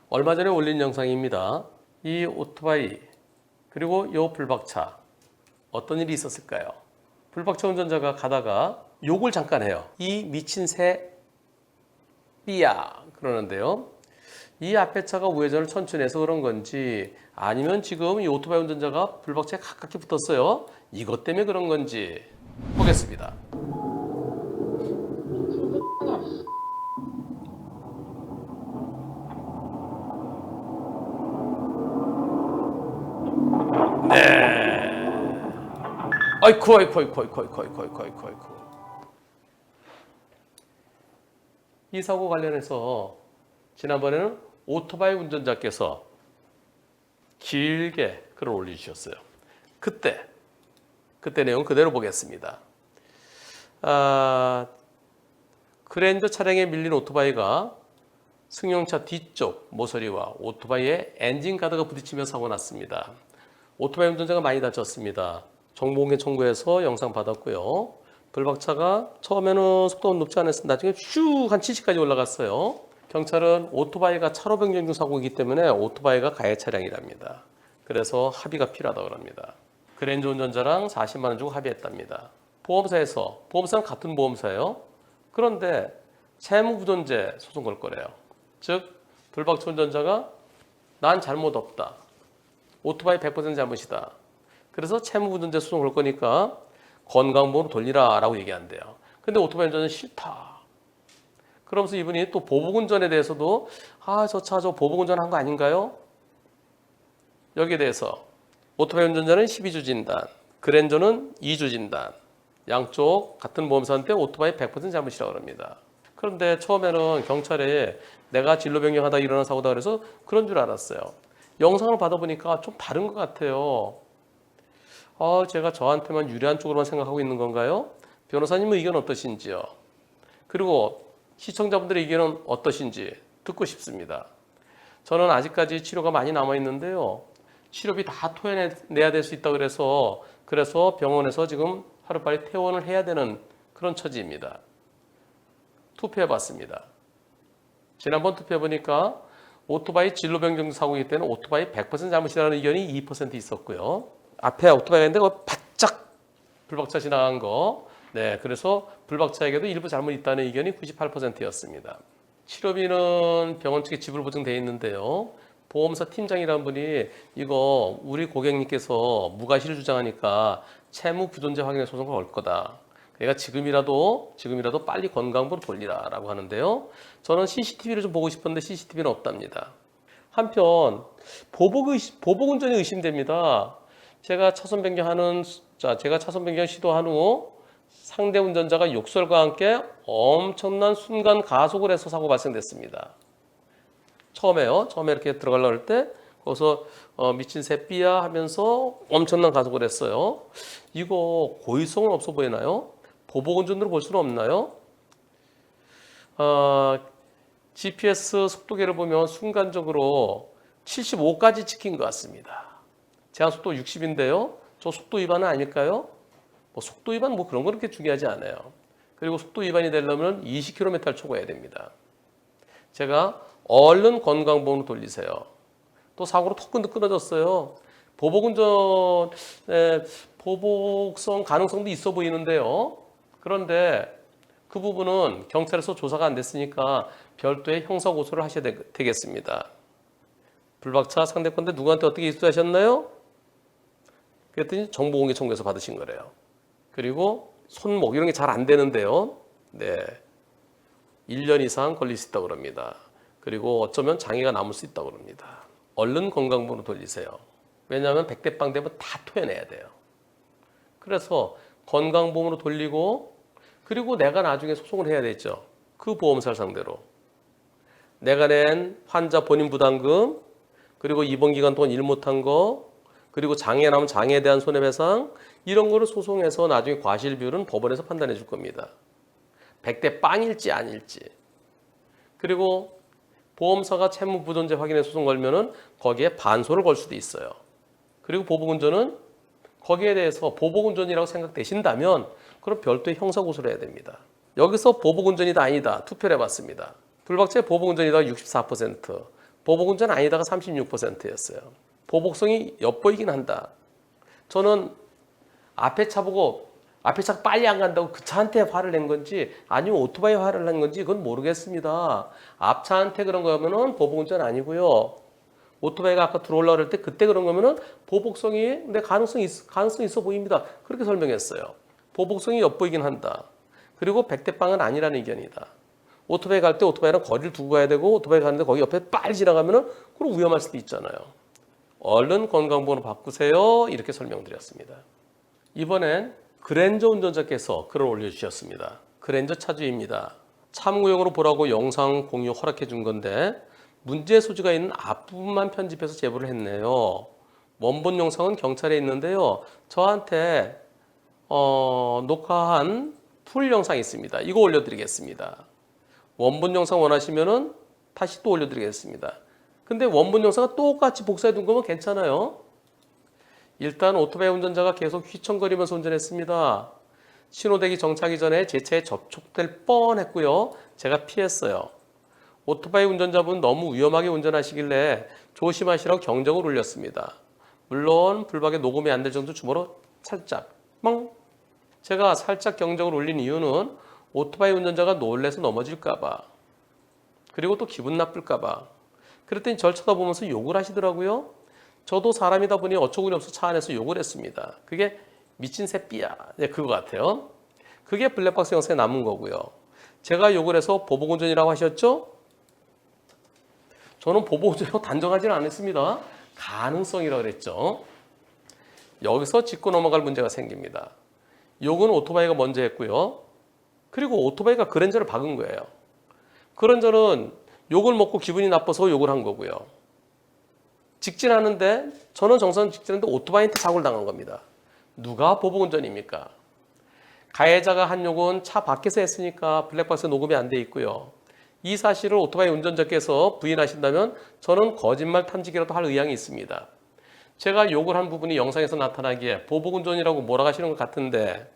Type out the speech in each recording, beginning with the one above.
얼마 전에 올린 영상입니다. 이 오토바이 그리고 이 불박차 어떤 일이 있었을까요? 불박차 운전자가 가다가 욕을 잠깐 해요. 이 미친 새 삐야 그러는데요. 이 앞에 차가 우회전을 천천히 해서 그런 건지 아니면 지금 이 오토바이 운전자가 불박차에 가깝게 붙었어요. 이것 때문에 그런 건지 보겠습니다. 아이쿠. 이 사고 관련해서 지난번에는 오토바이 운전자께서 길게 글을 올려주셨어요. 그때 내용 그대로 보겠습니다. 그랜저 차량에 밀린 오토바이가 승용차 뒤쪽 모서리와 오토바이의 엔진 가드가 부딪히며 사고 났습니다. 오토바이 운전자가 많이 다쳤습니다. 정보공개 청구해서 영상 받았고요. 불박차가 처음에는 속도가 높지 않았을 때 나중에 슉 한 70까지 올라갔어요. 경찰은 오토바이가 차로 변경 중 사고이기 때문에 오토바이가 가해 차량이랍니다. 그래서 합의가 필요하다고 합니다. 그랜저 운전자랑 40만 원 주고 합의했답니다. 보험사는 같은 보험사예요. 그런데 채무부존재 소송 걸 거래요. 즉 불박차 운전자가 난 잘못 없다. 오토바이 100% 잘못이다. 그래서 채무부존재 소송 걸 거니까 건강보험으로 돌리라 라고 얘기한대요. 근데 오토바이 운전은 싫다. 그러면서 이분이 또 보복운전에 대해서도 저 차 저 보복운전 한 거 아닌가요? 여기에 대해서 오토바이 운전자는 12주 진단, 그랜저는 2주 진단. 양쪽 같은 보험사인데 오토바이 100% 잘못이라고 합니다. 그런데 처음에는 경찰에 내가 진로 변경하다 일어난 사고다 그래서 그런 줄 알았어요. 영상을 받아보니까 좀 다른 것 같아요. 제가 저한테만 유리한 쪽으로만 생각하고 있는 건가요? 변호사님 의견 어떠신지요? 그리고 시청자분들의 의견은 어떠신지 듣고 싶습니다. 저는 아직까지 치료가 많이 남아있는데요. 치료비 다 토해내야 될 수 있다고 그래서 병원에서 지금 하루빨리 퇴원을 해야 되는 그런 처지입니다. 투표해봤습니다. 지난번 투표해보니까 오토바이 진로 변경 사고이기 때문에 오토바이 100% 잘못이라는 의견이 2% 있었고요. 앞에 오토바이가 있는데 바짝 불박차 지나간 거. 네, 그래서 불박차에게도 일부 잘못 있다는 의견이 98%였습니다. 치료비는 병원 측에 지불 보증되어 있는데요. 보험사 팀장이라는 분이 이거 우리 고객님께서 무과실을 주장하니까 채무 부존재 확인의 소송을 걸 거다. 그러니까 지금이라도 빨리 건강보로 돌리라라고 하는데요. 저는 CCTV를 좀 보고 싶었는데 CCTV는 없답니다. 한편 보복운전이 의심됩니다. 제가 차선 변경 시도한 후 상대 운전자가 욕설과 함께 엄청난 순간 가속을 해서 사고 발생됐습니다. 처음에 이렇게 들어가려고 할 때 거기서 미친 새삐야 하면서 엄청난 가속을 했어요. 이거 고의성은 없어 보이나요? 보복운전으로 볼 수는 없나요? GPS 속도계를 보면 순간적으로 75까지 찍힌 것 같습니다. 제한속도 60인데요. 저 속도 위반은 아닐까요? 속도 위반 그런 거 그렇게 중요하지 않아요. 그리고 속도 위반이 되려면 20km를 초과해야 됩니다. 제가 얼른 건강보험으로 돌리세요. 또 사고로 턱끈도 끊어졌어요. 보복성 가능성도 있어 보이는데요. 그런데 그 부분은 경찰에서 조사가 안 됐으니까 별도의 형사고소를 하셔야 되겠습니다. 불박차 상대건데 누구한테 어떻게 입수하셨나요? 그랬더니 정보공개 청구에서 받으신 거래요. 그리고 손목 이런 게 잘 안 되는데요. 네, 1년 이상 걸릴 수 있다고 합니다. 그리고 어쩌면 장애가 남을 수 있다고 합니다. 얼른 건강보험으로 돌리세요. 왜냐하면 100대 빵 되면 다 토해내야 돼요. 그래서 건강보험으로 돌리고 그리고 내가 나중에 소송을 해야 되죠. 그 보험사를 상대로. 내가 낸 환자 본인 부담금 그리고 입원 기간 동안 일 못한 거 그리고 장애 남은 장애에 대한 손해배상 이런 거를 소송해서 나중에 과실 비율은 법원에서 판단해 줄 겁니다. 100대 빵일지 아닐지. 그리고 보험사가 채무 부존재 확인에 소송 걸면은 거기에 반소를 걸 수도 있어요. 그리고 보복운전은 거기에 대해서 보복운전이라고 생각되신다면 그럼 별도의 형사고소를 해야 됩니다. 여기서 보복운전이다 아니다 투표를 해봤습니다. 불박차의 보복운전이다가 64%, 보복운전 아니다가 36%였어요. 보복성이 엿보이긴 한다. 저는 앞에 차 보고 앞에 차 빨리 안 간다고 그 차한테 화를 낸 건지 아니면 오토바이 화를 낸 건지 그건 모르겠습니다. 앞차한테 그런 거면은 보복운전 아니고요. 오토바이가 아까 들어올라 그럴 때 그때 그런 거면은 보복성이 근데 가능성이 있어 보입니다. 그렇게 설명했어요. 보복성이 엿보이긴 한다. 그리고 백대빵은 아니라는 의견이다. 오토바이 갈 때 오토바이랑 거리를 두고 가야 되고 오토바이 가는데 거기 옆에 빨리 지나가면은 그럼 위험할 수도 있잖아요. 얼른 건강번호 바꾸세요. 이렇게 설명드렸습니다. 이번엔 그랜저 운전자께서 글을 올려주셨습니다. 그랜저 차주입니다. 참고용으로 보라고 영상 공유 허락해 준 건데 문제 소지가 있는 앞부분만 편집해서 제보를 했네요. 원본 영상은 경찰에 있는데요. 저한테 녹화한 풀 영상이 있습니다. 이거 올려드리겠습니다. 원본 영상 원하시면은 다시 또 올려드리겠습니다. 근데 원본 영상과 똑같이 복사해 둔 거면 괜찮아요. 일단 오토바이 운전자가 계속 휘청거리면서 운전했습니다. 신호대기 정차하기 전에 제 차에 접촉될 뻔했고요. 제가 피했어요. 오토바이 운전자분 너무 위험하게 운전하시길래 조심하시라고 경적을 울렸습니다. 물론 불박에 녹음이 안 될 정도 주먹으로 살짝 멍. 제가 살짝 경적을 울린 이유는 오토바이 운전자가 놀래서 넘어질까봐 그리고 또 기분 나쁠까봐. 그랬더니 절 쳐다보면서 욕을 하시더라고요. 저도 사람이다 보니 어처구니 없어 차 안에서 욕을 했습니다. 그게 미친 새끼야. 네, 그거 같아요. 그게 블랙박스 영상에 남은 거고요. 제가 욕을 해서 보복운전이라고 하셨죠? 저는 보복운전이라고 단정하지는 않았습니다. 가능성이라고 그랬죠. 여기서 짚고 넘어갈 문제가 생깁니다. 욕은 오토바이가 먼저 했고요. 그리고 오토바이가 그랜저를 박은 거예요. 그랜저는 욕을 먹고 기분이 나빠서 욕을 한 거고요. 직진하는데 저는 정선 직진하는데 오토바이한테 사고를 당한 겁니다. 누가 보복운전입니까? 가해자가 한 욕은 차 밖에서 했으니까 블랙박스 녹음이 안 돼 있고요. 이 사실을 오토바이 운전자께서 부인하신다면 저는 거짓말 탐지기라도 할 의향이 있습니다. 제가 욕을 한 부분이 영상에서 나타나기에 보복운전이라고 몰아가시는 것 같은데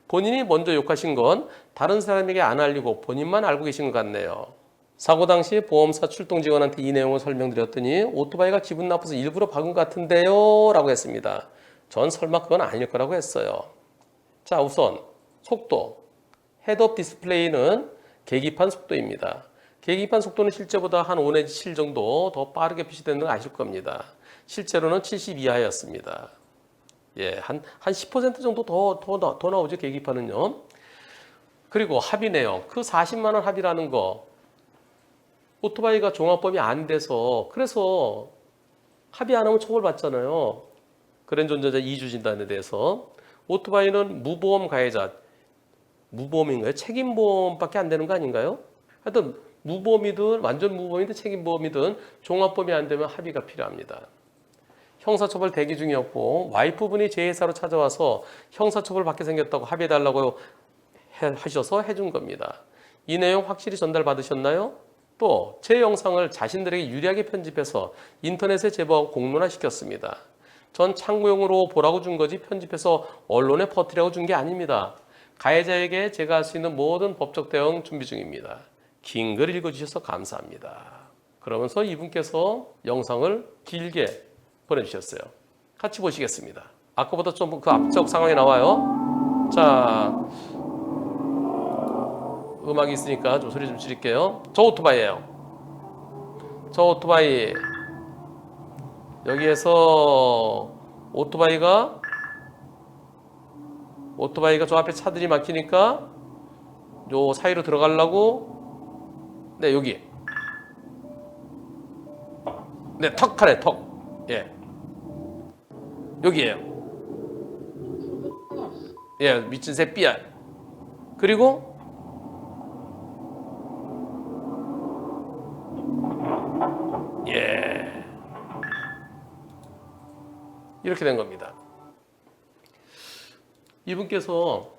본인이 먼저 욕하신 건 다른 사람에게 안 알리고 본인만 알고 계신 것 같네요. 사고 당시 보험사 출동 직원한테 이 내용을 설명드렸더니 오토바이가 기분 나빠서 일부러 박은 것 같은데요 라고 했습니다. 전 설마 그건 아닐 거라고 했어요. 자, 우선 속도. 헤드업 디스플레이는 계기판 속도입니다. 계기판 속도는 실제보다 한 5 내지 7 정도 더 빠르게 표시되는 걸 아실 겁니다. 실제로는 70 이하였습니다. 예, 한 10% 정도 더 나오죠, 계기판은요. 그리고 합의 내용. 그 40만 원 합의라는 거. 오토바이가 종합법이 안 돼서 그래서 합의 안 하면 처벌받잖아요. 그랜저 운전자 이주진단에 대해서. 오토바이는 무보험 가해자. 무보험인가요? 책임보험밖에 안 되는 거 아닌가요? 하여튼 무보험이든 완전 무보험이든 책임보험이든 종합보험이 안 되면 합의가 필요합니다. 형사처벌 대기 중이었고 와이프분이 제 회사로 찾아와서 형사처벌 받게 생겼다고 합의해달라고 하셔서 해준 겁니다. 이 내용 확실히 전달받으셨나요? 또 제 영상을 자신들에게 유리하게 편집해서 인터넷에 제보하고 공론화시켰습니다. 전 참고용으로 보라고 준 거지 편집해서 언론에 퍼뜨리라고 준 게 아닙니다. 가해자에게 제가 할 수 있는 모든 법적 대응 준비 중입니다. 긴 글 읽어주셔서 감사합니다. 그러면서 이분께서 영상을 길게 보내주셨어요. 같이 보시겠습니다. 아까보다 좀 그 앞쪽 상황이 나와요. 자, 음악이 있으니까 좀 소리 좀 줄일게요. 저 오토바이예요. 저 오토바이. 여기에서 오토바이가 저 앞에 차들이 막히니까 요 사이로 들어가려고 네, 여기. 네, 턱하네, 턱. 예. 여기에요. 예, 미친 새끼야. 그리고 예. 이렇게 된 겁니다. 이분께서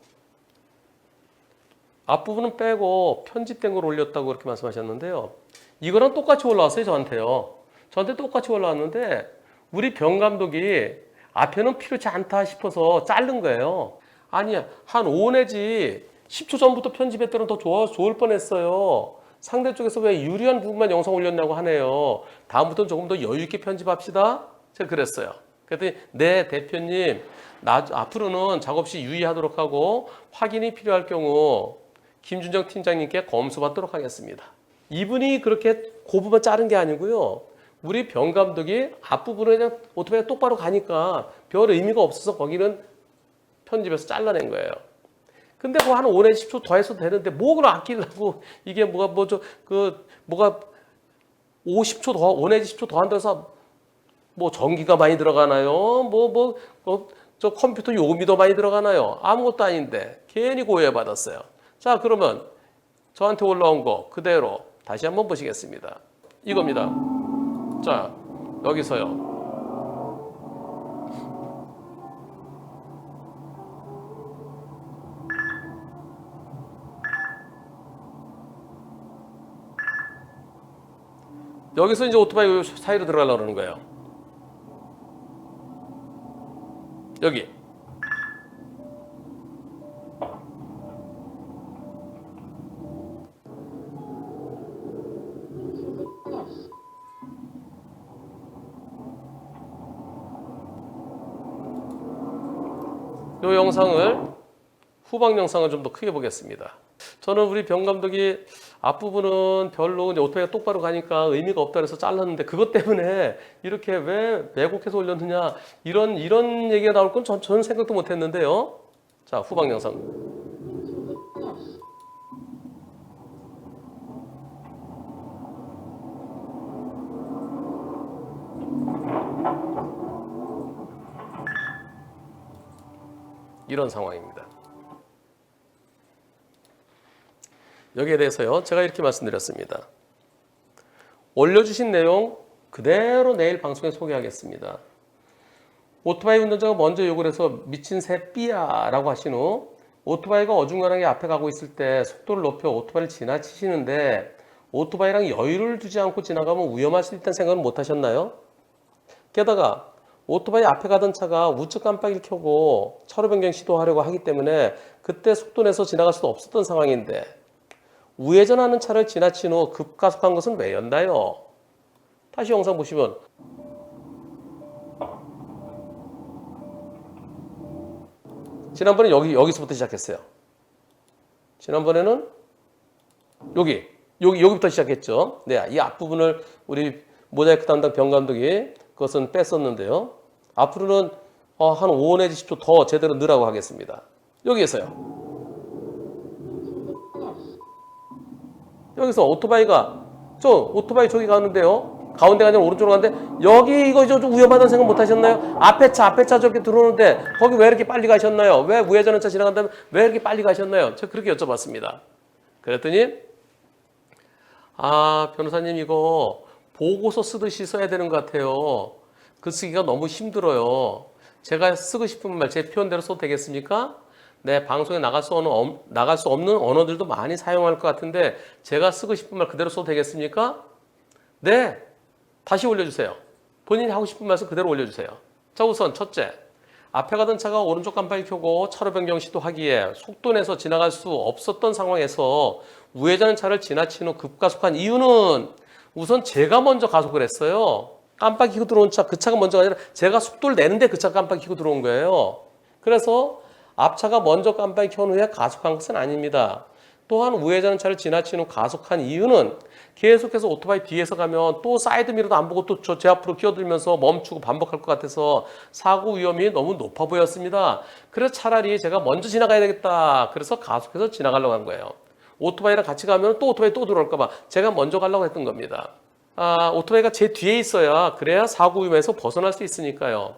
앞부분은 빼고 편집된 걸 올렸다고 그렇게 말씀하셨는데요. 이거랑 똑같이 올라왔어요, 저한테요. 저한테 똑같이 올라왔는데 우리 병 감독이 앞에는 필요치 않다 싶어서 자른 거예요. 아니야, 한 5 내지 10초 전부터 편집했더니 더 좋을 뻔했어요. 상대 쪽에서 왜 유리한 부분만 영상 올렸냐고 하네요. 다음부터는 조금 더 여유 있게 편집합시다. 제가 그랬어요. 그랬더니 네 대표님 앞으로는 작업 시 유의하도록 하고 확인이 필요할 경우 김준정 팀장님께 검수받도록 하겠습니다. 이분이 그렇게 그 부분 자른 게 아니고요. 우리 병 감독이 앞부분에 그냥 오토바이가 똑바로 가니까 별 의미가 없어서 거기는 편집해서 잘라낸 거예요. 근데 뭐 한 5, 내지 10초 더 해서 되는데 뭐 그걸 아끼려고 이게 뭐가 50초 더, 5 내지 10초 더 한다고 해서 뭐 전기가 많이 들어가나요? 저 컴퓨터 요금이 더 많이 들어가나요? 아무것도 아닌데 괜히 고해받았어요. 자, 그러면 저한테 올라온 거 그대로 다시 한번 보시겠습니다. 이겁니다. 자, 여기서요. 여기서 이제 오토바이 사이로 들어가려고 그러는 거예요. 여기. 이 영상을 후방 영상을 좀 더 크게 보겠습니다. 저는 우리 병 감독이 앞부분은 별로 이제 오토바이가 똑바로 가니까 의미가 없다 그래서 잘랐는데 그것 때문에 이렇게 왜 왜곡해서 올렸느냐 이런 얘기가 나올 건 저는 생각도 못 했는데요. 자, 후방 영상. 이런 상황입니다. 여기에 대해서요, 제가 이렇게 말씀드렸습니다. 올려주신 내용 그대로 내일 방송에 소개하겠습니다. 오토바이 운전자가 먼저 욕을 해서 미친 새 삐야 라고 하신 후 오토바이가 어중간하게 앞에 가고 있을 때 속도를 높여 오토바이를 지나치시는데 오토바이랑 여유를 두지 않고 지나가면 위험할 수 있다는 생각은 못 하셨나요? 게다가 오토바이 앞에 가던 차가 우측 깜빡이를 켜고 차로 변경 시도하려고 하기 때문에 그때 속도 내서 지나갈 수도 없었던 상황인데 우회전하는 차를 지나친 후 급가속한 것은 왜였나요? 다시 영상 보시면 지난번에 여기서부터 시작했어요. 지난번에는 여기부터 시작했죠. 네, 이 앞부분을 우리 모자이크 담당 병 감독이 그것은 뺐었는데요. 앞으로는 한 5 내지 10초 더 제대로 넣으라고 하겠습니다. 여기에서요. 여기서 오토바이 저기 가는데요. 가운데가 아니라 오른쪽으로 가는데 여기 이거 좀 위험하다는 생각 못 하셨나요? 앞에 차 저렇게 들어오는데 거기 왜 이렇게 빨리 가셨나요? 왜 우회전한 차 지나간다면 왜 이렇게 빨리 가셨나요? 제가 그렇게 여쭤봤습니다. 그랬더니 변호사님 이거 보고서 쓰듯이 써야 되는 것 같아요. 그 쓰기가 너무 힘들어요. 제가 쓰고 싶은 말 제 표현대로 써도 되겠습니까? 네, 방송에 나갈 수 없는 언어들도 많이 사용할 것 같은데 제가 쓰고 싶은 말 그대로 써도 되겠습니까? 네, 다시 올려주세요. 본인이 하고 싶은 말씀 그대로 올려주세요. 자, 우선 첫째, 앞에 가던 차가 오른쪽 깜빡이 켜고 차로 변경 시도하기에 속도 내서 지나갈 수 없었던 상황에서 우회전 차를 지나친 후 급가속한 이유는 우선 제가 먼저 가속을 했어요. 깜빡이 켜고 들어온 차, 그 차가 먼저가 아니라 제가 속도를 내는데 그 차가 깜빡이 켜고 들어온 거예요. 그래서 앞차가 먼저 깜빡이 켠 후에 가속한 것은 아닙니다. 또한 우회전 차를 지나친 후 가속한 이유는 계속해서 오토바이 뒤에서 가면 또 사이드미러도 안 보고 또 제 앞으로 끼어들면서 멈추고 반복할 것 같아서 사고 위험이 너무 높아 보였습니다. 그래서 차라리 제가 먼저 지나가야 되겠다. 그래서 가속해서 지나가려고 한 거예요. 오토바이랑 같이 가면 또 오토바이 또 들어올까 봐 제가 먼저 가려고 했던 겁니다. 오토바이가 제 뒤에 있어야 그래야 사고 위험에서 벗어날 수 있으니까요.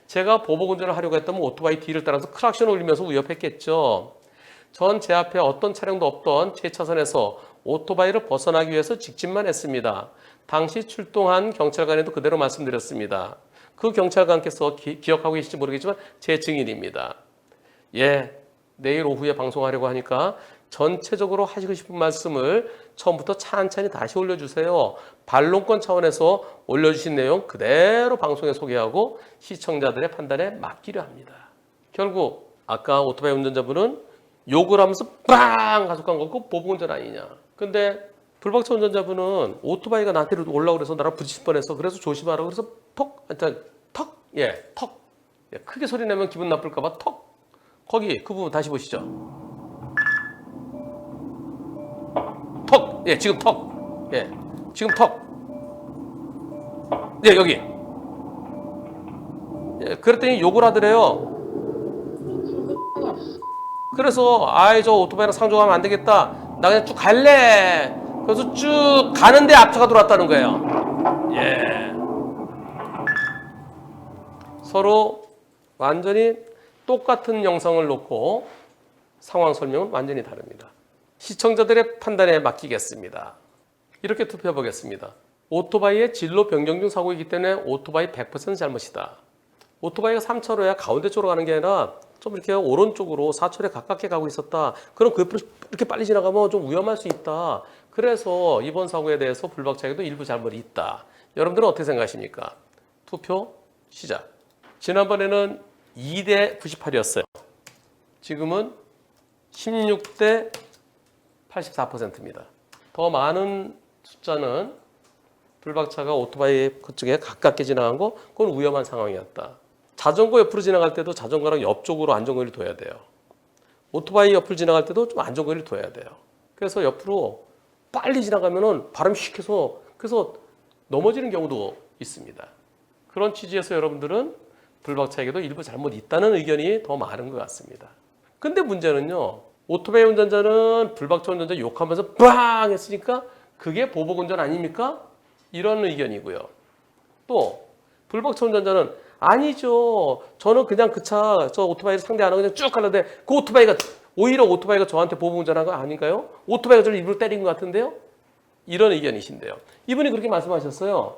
제가 보복 운전을 하려고 했다면 오토바이 뒤를 따라서 크락션 올리면서 위협했겠죠. 전 제 앞에 어떤 차량도 없던 제 차선에서 오토바이를 벗어나기 위해서 직진만 했습니다. 당시 출동한 경찰관에도 그대로 말씀드렸습니다. 그 경찰관께서 기억하고 계실지 모르겠지만 제 증인입니다. 예, 내일 오후에 방송하려고 하니까 전체적으로 하시고 싶은 말씀을 처음부터 찬찬히 다시 올려주세요. 반론권 차원에서 올려주신 내용 그대로 방송에 소개하고 시청자들의 판단에 맡기려 합니다. 결국 아까 오토바이 운전자분은 욕을 하면서 빵 가속한 거 그거 보복운전 아니냐. 근데 불박차 운전자분은 오토바이가 나한테 올라오고 그래서 나랑 부딪힐 뻔해서 그래서 조심하라고 그래서 턱, 일단 턱, 턱. 예, 크게 소리 내면 기분 나쁠까봐 턱. 거기 그 부분 다시 보시죠. 턱, 지금 턱, 지금 턱. 여기. 그랬더니 욕을 하더래요. 그래서 저 오토바이랑 상종하면 안 되겠다. 나 그냥 쭉 갈래. 그래서 쭉 가는데 앞차가 들어왔다는 거예요. 서로 완전히 똑같은 영상을 놓고 상황 설명은 완전히 다릅니다. 시청자들의 판단에 맡기겠습니다. 이렇게 투표해 보겠습니다. 오토바이의 진로 변경 중 사고이기 때문에 오토바이 100% 잘못이다. 오토바이가 3차로야 가운데 쪽으로 가는 게 아니라 좀 이렇게 오른쪽으로 4차로에 가깝게 가고 있었다. 그럼 그 옆으로 이렇게 빨리 지나가면 좀 위험할 수 있다. 그래서 이번 사고에 대해서 불박차에도 일부 잘못이 있다. 여러분들은 어떻게 생각하십니까? 투표 시작. 지난번에는 2대 98이었어요. 지금은 16대 84%입니다. 더 많은 숫자는 불박차가 오토바이 그쪽에 가깝게 지나간 거 그건 위험한 상황이었다. 자전거 옆으로 지나갈 때도 자전거랑 옆쪽으로 안전거리를 둬야 돼요. 오토바이 옆을 지나갈 때도 좀 안전거리를 둬야 돼요. 그래서 옆으로 빨리 지나가면은 바람이 휙 해서 그래서 넘어지는 경우도 있습니다. 그런 취지에서 여러분들은 불박차에게도 일부 잘못이 있다는 의견이 더 많은 것 같습니다. 근데 문제는요. 오토바이 운전자는 불박차 운전자 욕하면서 빵 했으니까 그게 보복운전 아닙니까? 이런 의견이고요. 또 불박차 운전자는 아니죠. 저는 그냥 저 오토바이를 상대 안 하고 그냥 쭉 가는데 그 오히려 오토바이가 저한테 보복운전한 거 아닌가요? 오토바이가 저를 일부러 때린 것 같은데요? 이런 의견이신데요. 이분이 그렇게 말씀하셨어요.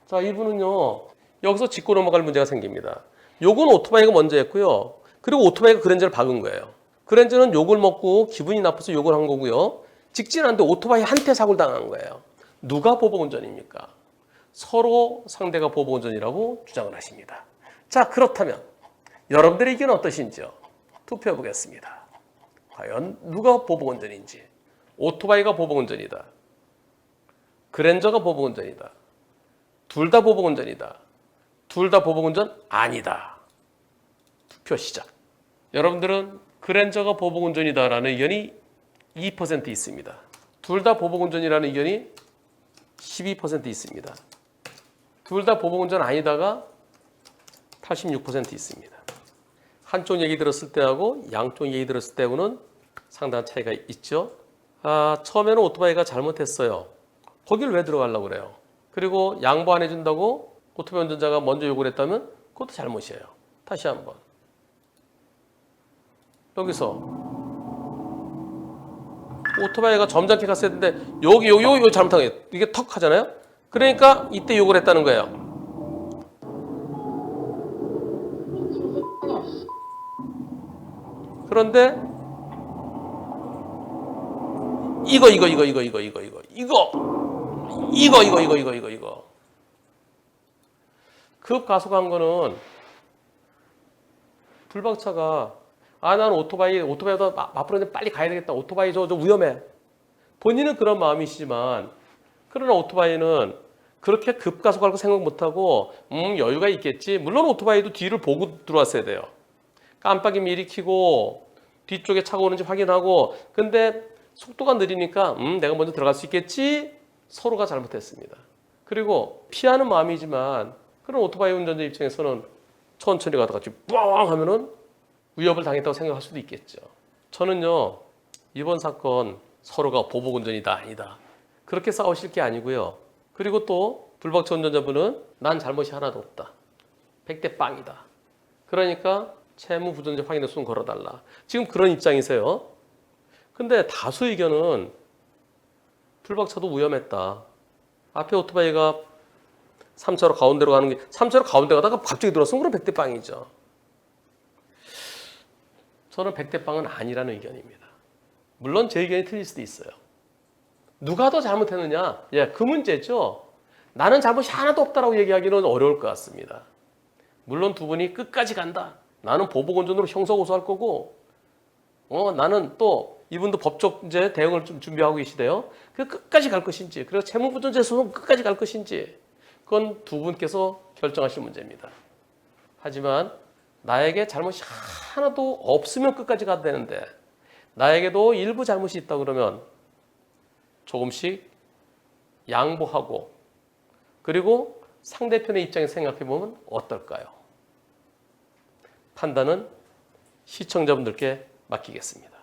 자, 이분은요. 여기서 짚고 넘어갈 문제가 생깁니다. 욕은 오토바이가 먼저 했고요. 그리고 오토바이가 그랜저를 박은 거예요. 그랜저는 욕을 먹고 기분이 나빠서 욕을 한 거고요. 직진하는데 오토바이 한테 사고를 당한 거예요. 누가 보복운전입니까? 서로 상대가 보복운전이라고 주장을 하십니다. 자, 그렇다면 여러분들의 의견은 어떠신지요? 투표해 보겠습니다. 과연 누가 보복운전인지. 오토바이가 보복운전이다. 그랜저가 보복운전이다. 둘 다 보복운전이다. 둘 다 보복운전 아니다. 투표 시작. 여러분들은 그랜저가 보복운전이다라는 의견이 2% 있습니다. 둘 다 보복운전이라는 의견이 12% 있습니다. 둘 다 보복운전 아니다가 86% 있습니다. 한쪽 얘기 들었을 때하고 양쪽 얘기 들었을 때하고는 상당한 차이가 있죠. 처음에는 오토바이가 잘못했어요. 거길 왜 들어가려고 그래요? 그리고 양보 안 해준다고 오토바이 운전자가 먼저 욕을 했다면 그것도 잘못이에요. 다시 한번. 여기서 오토바이가 점잖게 갔어야 했는데 여기 잘못한 거예요. 이게 턱 하잖아요. 그러니까 이때 욕을 했다는 거예요. 그런데 이거 급 가속한 거는 불박차가 난 오토바이도 앞으로 빨리 가야 되겠다. 오토바이 저 위험해. 본인은 그런 마음이시지만 그러나 오토바이는 그렇게 급가속할 거 생각 못하고 여유가 있겠지. 물론 오토바이도 뒤를 보고 들어왔어야 돼요. 깜빡이 미리 켜고 뒤쪽에 차가 오는지 확인하고 근데 속도가 느리니까 내가 먼저 들어갈 수 있겠지. 서로가 잘못했습니다. 그리고 피하는 마음이지만 그런 오토바이 운전자 입장에서는 천천히 가다가 뻥 하면은 위협을 당했다고 생각할 수도 있겠죠. 저는요. 이번 사건 서로가 보복운전이다 아니다. 그렇게 싸우실 게 아니고요. 그리고 또 불박차 운전자분은 난 잘못이 하나도 없다. 100대 빵이다. 그러니까 채무 부정지 확인의 수는 걸어달라. 지금 그런 입장이세요. 근데 다수 의견은 불박차도 위험했다. 앞에 오토바이가 3차로 가운데로 가는 게 3차로 가운데 가다가 갑자기 들어왔으면 그럼 100대 빵이죠. 저는 100대 빵은 아니라는 의견입니다. 물론 제 의견이 틀릴 수도 있어요. 누가 더 잘못했느냐? 그 문제죠. 나는 잘못이 하나도 없다라고 얘기하기는 어려울 것 같습니다. 물론 두 분이 끝까지 간다. 나는 보복운전으로 형사 고소할 거고 나는 또 이분도 법적 이제 대응을 좀 준비하고 계시대요. 그 끝까지 갈 것인지, 그리고 채무부정제 소송 끝까지 갈 것인지, 그건 두 분께서 결정하실 문제입니다. 하지만 나에게 잘못이 하나도 없으면 끝까지 가도 되는데 나에게도 일부 잘못이 있다 그러면 조금씩 양보하고 그리고 상대편의 입장에서 생각해 보면 어떨까요? 판단은 시청자분들께 맡기겠습니다.